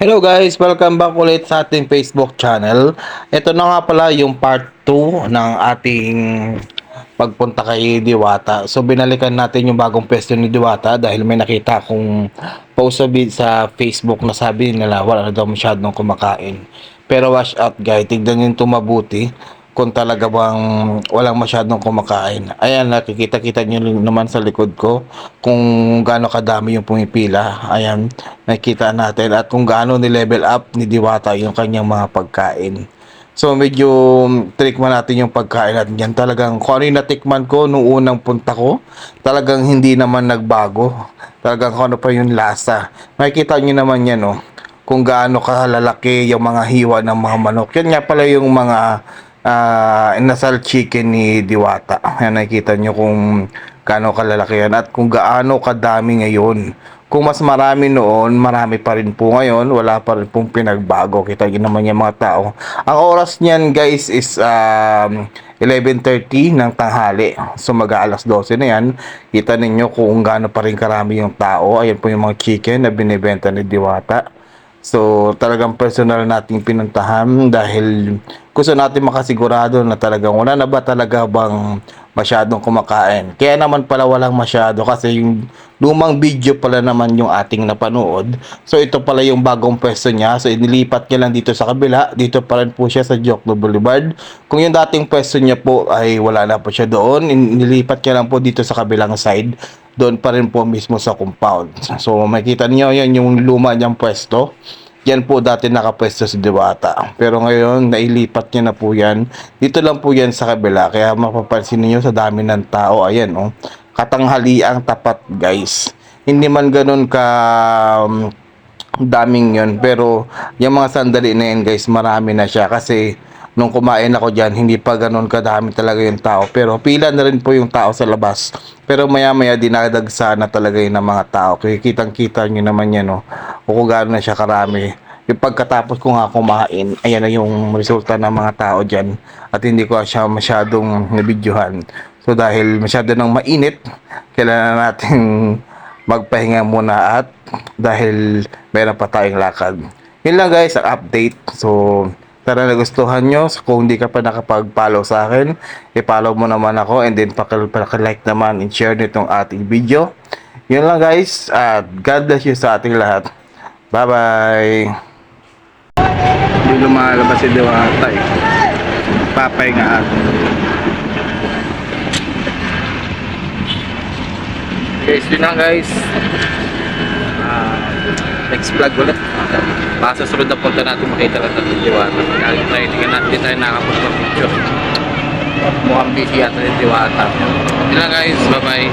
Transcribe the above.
Hello guys, welcome back ulit sa ating Facebook channel. Ito na nga pala yung part 2 ng ating pagpunta kay Diwata. So binalikan natin yung bagong pwesto ni Diwata dahil may nakita akong post sa Facebook na sabi nila wala na daw masyadong kumakain. Pero watch out guys, tignan nyo ito mabuti kung talaga bang walang masyadong kumakain. Ayan, nakikita-kita nyo naman sa likod ko kung gaano kadami yung pumipila. Ayan, nakikita natin at kung gaano ni-level up ni Diwata yung kanyang mga pagkain. So medyo tikman natin yung pagkain natin yan. Talagang kung ano yung natikman ko nung unang punta ko, talagang hindi naman nagbago. Talagang kung ano pa yung lasa. Makikita nyo naman yan, oh, kung gaano kalalaki yung mga hiwa ng mga manok. Yan nga pala yung mga inasal chicken ni Diwata. Yan, nakikita nyo kung gaano kalalaki yan at kung gaano kadami ngayon. Kung mas marami noon, marami pa rin po ngayon, wala pa rin pong pinagbago. Kita nyo naman yung mga tao. Ang oras niyan guys is 11:30 ng tanghali. So mag-aalas 12 na yan. Kita ninyo kung gaano pa rin karami yung tao. Ayan po yung mga chicken na binibenta ni Diwata. So talagang personal nating pinuntahan dahil gusto natin makasigurado na talagang wala na ba talaga bang masyadong kumakain. Kaya naman pala walang masyado kasi yung lumang video pala naman yung ating napanood. So ito pala yung bagong pwesto niya. So inilipat niya lang dito sa kabila. Dito pa rin po siya sa Jokno Boulevard. Kung yung dating pwesto niya po ay wala na po siya doon, inilipat niya lang po dito sa kabilang side. Doon pa rin po mismo sa compound. So makikita niyo yan yung luma niyang pwesto. Yan po dati nakapwesto si Diwata. Pero ngayon, nailipat niya na po yan. Dito lang po yan sa kabila. Kaya mapapansin niyo sa dami ng tao. Ayan, oh. Katanghaliang tapat, guys. Hindi man ganun ka daming yun. Pero yung mga sandali na yan, guys, marami na siya. Kasi nung kumain ako dyan, hindi pa ganun kadami talaga yung tao. Pero pila na rin po yung tao sa labas. Pero maya-maya dinadagsa na talaga yun ng mga tao. Kaya kitang-kita nyo naman yan, no? O kung gaano na siya karami. Yung pagkatapos ko nga kumain, ayan na yung resulta ng mga tao dyan. At hindi ko siya masyadong nabidyohan. So dahil masyado nang mainit, kailangan natin magpahinga muna at dahil meron pa tayong lakad. Yun lang guys, ang update. So, tara nagustuhan nyo. So, kung hindi ka pa nakapag-follow sa akin, i-follow mo naman ako and then paki-like naman and share nitong ating video. Yun lang guys, at God bless you sa ating lahat. Bye-bye! Hindi lumalabas si Diwata eh. Papahingaan. Guys, yun lang guys. Next vlog ulit. Baka sa sunod na punta natin makita lang natin Diwata. Tingnan natin tayo nakapag-picture. Mukhang busy yata yung Diwata. Yun lang guys, bye bye.